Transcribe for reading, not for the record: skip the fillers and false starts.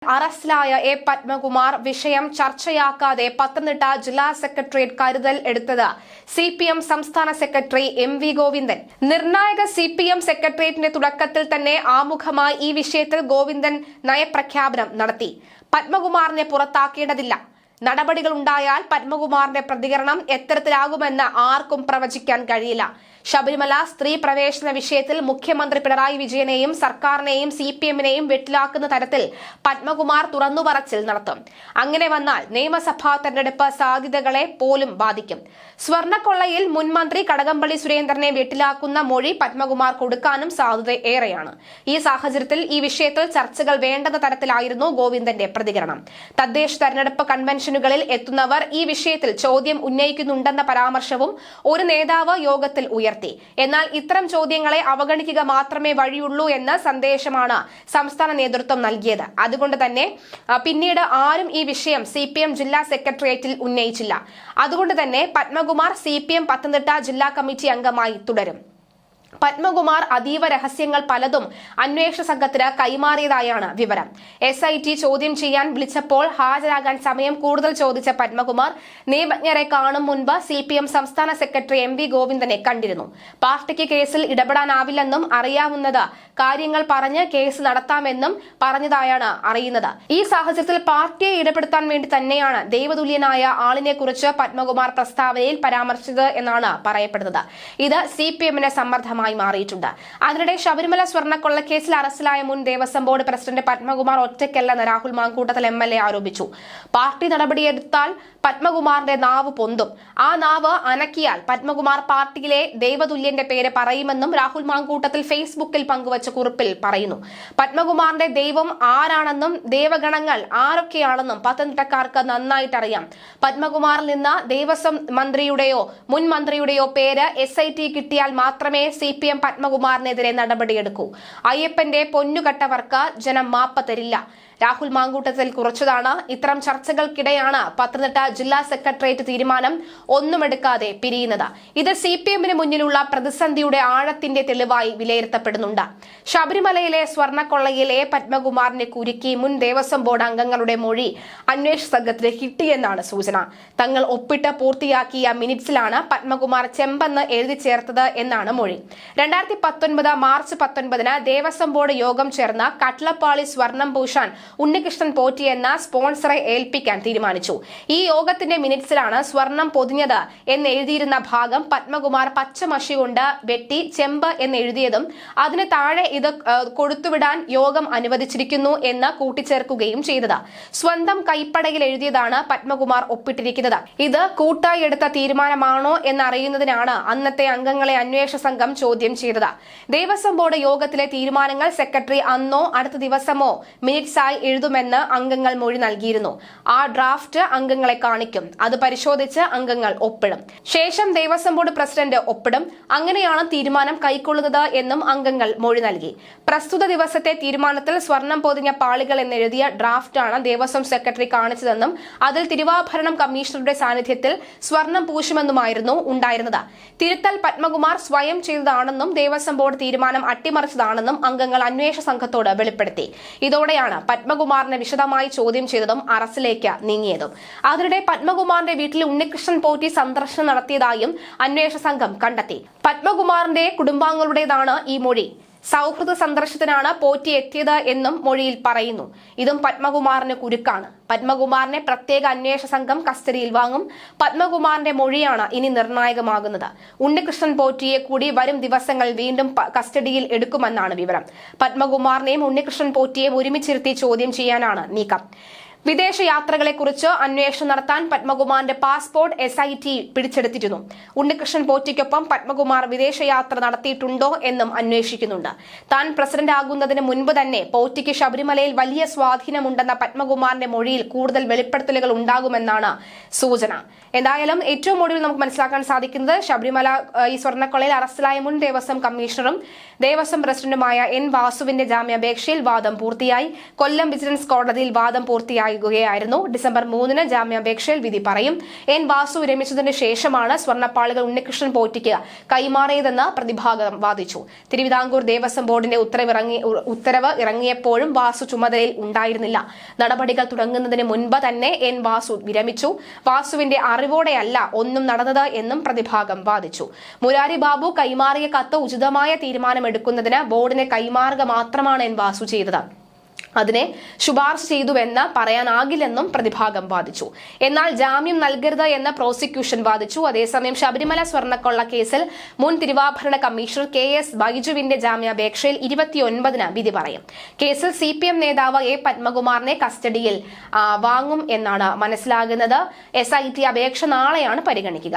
അറസ്റ്റിലായ എ പത്മകുമാർ വിഷയം ചർച്ചയാക്കാതെ പത്തനംതിട്ട ജില്ലാ സെക്രട്ടേറിയറ്റ് കരുതൽ എടുത്തത് സിപിഎം സംസ്ഥാന സെക്രട്ടറി MV ഗോവിന്ദൻ. നിർണായക സിപിഎം സെക്രട്ടേറിയറ്റിന്റെ തുടക്കത്തിൽ തന്നെ ആമുഖമായി ഈ വിഷയത്തിൽ ഗോവിന്ദൻ നയപ്രഖ്യാപനം നടത്തി. പത്മകുമാറിനെ പുറത്താക്കേണ്ടതില്ല. നടപടികൾ ഉണ്ടായാൽ പത്മകുമാറിന്റെ പ്രതികരണം എത്തരത്തിലാകുമെന്ന് ആർക്കും പ്രവചിക്കാൻ കഴിയില്ല. ശബരിമല സ്ത്രീ പ്രവേശന വിഷയത്തിൽ മുഖ്യമന്ത്രി പിണറായി വിജയനെയും സർക്കാരിനെയും CPM-നെയും വെട്ടിലാക്കുന്ന തരത്തിൽ പത്മകുമാർ തുറന്നുപറച്ചിൽ നടത്തും. അങ്ങനെ വന്നാൽ നിയമസഭാ തെരഞ്ഞെടുപ്പ് സാധ്യതകളെ പോലും ബാധിക്കും. സ്വർണ്ണക്കൊള്ളയിൽ മുൻമന്ത്രി കടകംപള്ളി സുരേന്ദ്രനെ വെട്ടിലാക്കുന്ന മൊഴി പത്മകുമാർ കൊടുക്കാനും സാധ്യത ഏറെയാണ്. ഈ സാഹചര്യത്തിൽ ഈ വിഷയത്തിൽ ചർച്ചകൾ വേണ്ടെന്ന തരത്തിലായിരുന്നു ഗോവിന്ദന്റെ പ്രതികരണം. തദ്ദേശ തെരഞ്ഞെടുപ്പ് കൺവെൻഷനുകളിൽ എത്തുന്നവർ ഈ വിഷയത്തിൽ ചോദ്യം ഉന്നയിക്കുന്നുണ്ടെന്ന പരാമർശവും ഒരു നേതാവ് യോഗത്തിൽ ഉയർത്തി. എന്നാൽ ഇത്തരം ചോദ്യങ്ങളെ അവഗണിക്കുക മാത്രമേ വഴിയുള്ളൂ എന്ന സന്ദേശമാണ് സംസ്ഥാന നേതൃത്വം നൽകിയത്. അതുകൊണ്ട് തന്നെ പിന്നീട് ആരും ഈ വിഷയം CPM ജില്ലാ സെക്രട്ടേറിയറ്റിൽ ഉന്നയിച്ചില്ല. അതുകൊണ്ട് തന്നെ പത്മകുമാർ CPM പത്തനംതിട്ട ജില്ലാ കമ്മിറ്റി അംഗമായി തുടരും. പത്മകുമാർ അതീവ രഹസ്യങ്ങൾ പലതും അന്വേഷണ സംഘത്തിന് കൈമാറിയതായാണ് വിവരം. SIT ചോദ്യം ചെയ്യാൻ വിളിച്ചപ്പോൾ ഹാജരാകാൻ സമയം കൂടുതൽ ചോദിച്ച പത്മകുമാർ നിയമജ്ഞരെ കാണും മുൻപ് CPM സംസ്ഥാന സെക്രട്ടറി MV ഗോവിന്ദനെ കണ്ടിരുന്നു. പാർട്ടിക്ക് കേസിൽ ഇടപെടാനാവില്ലെന്നും അറിയാവുന്നത് കാര്യങ്ങൾ പറഞ്ഞ് കേസ് നടത്താമെന്നും പറഞ്ഞതായാണ് അറിയുന്നത്. ഈ സാഹചര്യത്തിൽ പാർട്ടിയെ ഇടപെടുത്താൻ വേണ്ടി തന്നെയാണ് ദൈവതുല്യനായ ആളിനെ കുറിച്ച് പത്മകുമാർ പ്രസ്താവനയിൽ പരാമർശിച്ചത് എന്നാണ് പറയപ്പെടുന്നത്. ഇത് CPM-ന് സമ്മർദ്ദമായി മാറിയിട്ടുണ്ട്. അതിനിടെ ശബരിമല സ്വർണ്ണക്കൊള്ളക്കേസിൽ അറസ്റ്റിലായ മുൻ ദേവസ്വം ബോർഡ് പ്രസിഡന്റ് പത്മകുമാർ ഒറ്റയ്ക്കല്ലെന്ന് രാഹുൽ മാങ്കൂട്ടത്തിൽ MLA ആരോപിച്ചു. പാർട്ടി നടപടിയെടുത്താൽ പത്മകുമാറിന്റെ നാവ് പൊന്തും. ആ നാവ് അനക്കിയാൽ പത്മകുമാർ പാർട്ടിയിലെ ദൈവതുല്യന്റെ പേര് പറയുമെന്നും രാഹുൽ മാങ്കൂട്ടത്തിൽ ഫേസ്ബുക്കിൽ പങ്കുവച്ച കുറിപ്പിൽ പറയുന്നു. പത്മകുമാറിന്റെ ദൈവം ആരാണെന്നും ദേവഗണങ്ങൾ ആരൊക്കെയാണെന്നും പത്തനംതിട്ടക്കാർക്ക് നന്നായിട്ടറിയാം. പത്മകുമാറിൽ നിന്ന് ദേവസ്വം മന്ത്രിയുടെയോ മുൻ മന്ത്രിയുടെയോ പേര് SIT കിട്ടിയാൽ മാത്രമേ CPM പത്മകുമാറിനെതിരെ നടപടിയെടുക്കൂ. അയ്യപ്പന്റെ പൊന്നുകെട്ടവർക്ക് ജനം മാപ്പ് തരില്ല. രാഹുൽ മാങ്കൂട്ടത്തിൽ കുറിച്ചതാണ്. ഇത്തരം ചർച്ചകൾക്കിടെയാണ് പത്തനംതിട്ട ജില്ലാ സെക്രട്ടേറിയറ്റ് തീരുമാനം ഒന്നുമെടുക്കാതെ പിരിയുന്നത്. ഇത് CPM-ന് മുന്നിലുള്ള പ്രതിസന്ധിയുടെ ആഴത്തിന്റെ തെളിവായി വിലയിരുത്തപ്പെടുന്നുണ്ട്. ശബരിമലയിലെ സ്വർണ്ണക്കൊള്ളയിലെ പത്മകുമാറിനെ കുരുക്കി മുൻ ദേവസ്വം ബോർഡ് അംഗങ്ങളുടെ മൊഴി അന്വേഷണ സംഘത്തിന് കിട്ടിയെന്നാണ് സൂചന. തങ്ങൾ ഒപ്പിട്ട് പൂർത്തിയാക്കിയ മിനിറ്റ്സിലാണ് പത്മകുമാർ ചെമ്പെന്ന് എഴുതി ചേർത്തത് എന്നാണ് മൊഴി. 2019 മാർച്ച് 19-ന് ദേവസ്വം ബോർഡ് യോഗം ചേർന്ന് കട്ലപ്പാളി സ്വർണം പൂശാൻ ഉണ്ണികൃഷ്ണൻ പോറ്റി എന്ന സ്പോൺസറെ ഏൽപ്പിക്കാൻ തീരുമാനിച്ചു. ഈ യോഗത്തിന്റെ മിനിറ്റ്സിലാണ് സ്വർണം പൊതിഞ്ഞത് എന്ന് എഴുതിയിരുന്ന ഭാഗം പത്മകുമാർ പച്ചമഷി കൊണ്ട് വെട്ടി ചെമ്പ് എന്ന് എഴുതിയതും അതിന് താഴെ ഇത് കൊടുത്തുവിടാൻ യോഗം അനുവദിച്ചിരിക്കുന്നു എന്ന് കൂട്ടിച്ചേർക്കുകയും ചെയ്തത്. സ്വന്തം കൈപ്പടയിൽ എഴുതിയതാണ് പത്മകുമാർ ഒപ്പിട്ടിരിക്കുന്നത്. ഇത് കൂട്ടായി എടുത്ത തീരുമാനമാണോ എന്നറിയുന്നതിനാണ് അന്നത്തെ അംഗങ്ങളെ അന്വേഷണ സംഘം ചോദ്യം ചെയ്തത്. ദേവസ്വം ബോർഡ് യോഗത്തിലെ തീരുമാനങ്ങൾ സെക്രട്ടറി അന്നോ അടുത്ത ദിവസമോ മിനിറ്റ്സായി എഴുതുമെന്ന് അംഗങ്ങൾ മൊഴി നൽകിയിരുന്നു. ആ ഡ്രാഫ്റ്റ് അംഗങ്ങളെ കാണിക്കും. അത് പരിശോധിച്ച് അംഗങ്ങൾ ഒപ്പിടും. ശേഷം ദേവസ്വം ബോർഡ് പ്രസിഡന്റ് ഒപ്പിടും. അങ്ങനെയാണ് തീരുമാനം കൈക്കൊള്ളുന്നത് എന്നും അംഗങ്ങൾ മൊഴി നൽകി. പ്രസ്തുത ദിവസത്തെ തീരുമാനത്തിൽ സ്വർണം പൊതിഞ്ഞ പാളികൾ എന്നെഴുതിയ ഡ്രാഫ്റ്റാണ് ദേവസ്വം സെക്രട്ടറി കാണിച്ചതെന്നും അതിൽ തിരുവാഭരണം കമ്മീഷണറുടെ സാന്നിധ്യത്തിൽ സ്വർണം പൂശുമെന്നുമായിരുന്നു ഉണ്ടായിരുന്നത്. തിരുത്തൽ പത്മകുമാർ സ്വയം ചെയ്തതാണെന്നും ദേവസ്വം ബോർഡ് തീരുമാനം അട്ടിമറിച്ചതാണെന്നും അംഗങ്ങൾ അന്വേഷണ സംഘത്തോട് വെളിപ്പെടുത്തി. ഇതോടെയാണ് പത്മകുമാറിനെ വിശദമായി ചോദ്യം ചെയ്തതും അറസ്റ്റിലേക്ക് നീങ്ങിയതും. അതിനിടെ പത്മകുമാറിന്റെ വീട്ടിൽ ഉണ്ണികൃഷ്ണൻ പോറ്റി സന്ദർശനം നടത്തിയതായും അന്വേഷണ സംഘം കണ്ടെത്തി. പത്മകുമാറിന്റെ കുടുംബാംഗങ്ങളുടേതാണ് ഈ മൊഴി. സൗഹൃദ സന്ദർശനത്തിനാണ് പോറ്റി എത്തിയത് എന്നും മൊഴിയിൽ പറയുന്നു. ഇതും പത്മകുമാറിന് കുരുക്കാണ്. പത്മകുമാറിനെ പ്രത്യേക അന്വേഷണ സംഘം കസ്റ്റഡിയിൽ വാങ്ങും. പത്മകുമാറിന്റെ മൊഴിയാണ് ഇനി നിർണായകമാകുന്നത്. ഉണ്ണികൃഷ്ണൻ പോറ്റിയെ കൂടി വരും ദിവസങ്ങളിൽ വീണ്ടും കസ്റ്റഡിയിൽ എടുക്കുമെന്നാണ് വിവരം. പത്മകുമാറിനെയും ഉണ്ണികൃഷ്ണൻ പോറ്റിയെയും ഒരുമിച്ചിരുത്തി ചോദ്യം ചെയ്യാനാണ് നീക്കം. വിദേശ യാത്രകളെക്കുറിച്ച് അന്വേഷണം നടത്താൻ പത്മകുമാറിന്റെ പാസ്പോർട്ട് SIT പിടിച്ചെടുത്തിരുന്നു. ഉണ്ണികൃഷ്ണൻ പോറ്റിക്കൊപ്പം പത്മകുമാർ വിദേശയാത്ര നടത്തിയിട്ടുണ്ടോ എന്നും അന്വേഷിക്കുന്നുണ്ട്. താൻ പ്രസിഡന്റ് ആകുന്നതിന് മുൻപ് തന്നെ പോറ്റിക്ക് ശബരിമലയിൽ വലിയ സ്വാധീനമുണ്ടെന്ന പത്മകുമാറിന്റെ മൊഴിയിൽ കൂടുതൽ വെളിപ്പെടുത്തലുകൾ ഉണ്ടാകുമെന്നാണ് സൂചന. എന്തായാലും ഏറ്റവും ഒടുവിൽ നമുക്ക് മനസ്സിലാക്കാൻ സാധിക്കുന്നത് ശബരിമല ഈ സ്വർണ്ണക്കൊള്ളയിൽ അറസ്റ്റിലായ മുൻ ദേവസ്വം കമ്മീഷണറും ദേവസ്വം പ്രസിഡന്റുമായ N വാസുവിന്റെ ജാമ്യാപേക്ഷയിൽ വാദം പൂർത്തിയായി. കൊല്ലം വിജിലൻസ് കോടതിയിൽ വാദം പൂർത്തിയായി. പറയുകയായിരുന്നു. ഡിസംബർ 3 ജാമ്യാപേക്ഷയിൽ വിധി പറയും. എൻ വാസു വിരമിച്ചതിന് ശേഷമാണ് സ്വർണ്ണപ്പാളികൾ ഉണ്ണികൃഷ്ണൻ പോറ്റിക്ക് കൈമാറിയതെന്ന് പ്രതിഭാഗം വാദിച്ചു. തിരുവിതാംകൂർ ദേവസ്വം ബോർഡിന്റെ ഉത്തരവ് ഇറങ്ങിയപ്പോഴും വാസു ചുമതലയിൽ ഉണ്ടായിരുന്നില്ല. നടപടികൾ തുടങ്ങുന്നതിന് മുൻപ് തന്നെ എൻ വാസു വിരമിച്ചു. വാസുവിന്റെ അറിവോടെയല്ല ഒന്നും നടന്നത് എന്നും പ്രതിഭാഗം വാദിച്ചു. മുരാരി ബാബു കൈമാറിയ കത്ത് ഉചിതമായ തീരുമാനമെടുക്കുന്നതിന് ബോർഡിനെ കൈമാറുക മാത്രമാണ് എൻ വാസു ചെയ്തത്. അതിനെ ശുപാർശ ചെയ്തുവെന്ന് പറയാനാകില്ലെന്നും പ്രതിഭാഗം വാദിച്ചു. എന്നാൽ ജാമ്യം നൽകരുത് എന്ന് പ്രോസിക്യൂഷൻ വാദിച്ചു. അതേസമയം ശബരിമല സ്വർണ്ണക്കൊള്ള കേസിൽ മുൻ തിരുവാഭരണ കമ്മീഷണർ KS ബൈജുവിന്റെ ജാമ്യാപേക്ഷയിൽ 29-ന് വിധി പറയും. കേസിൽ CPM നേതാവ് A പത്മകുമാറിനെ കസ്റ്റഡിയിൽ വാങ്ങും എന്നാണ് മനസ്സിലാകുന്നത്. SIT അപേക്ഷ നാളെയാണ് പരിഗണിക്കുക.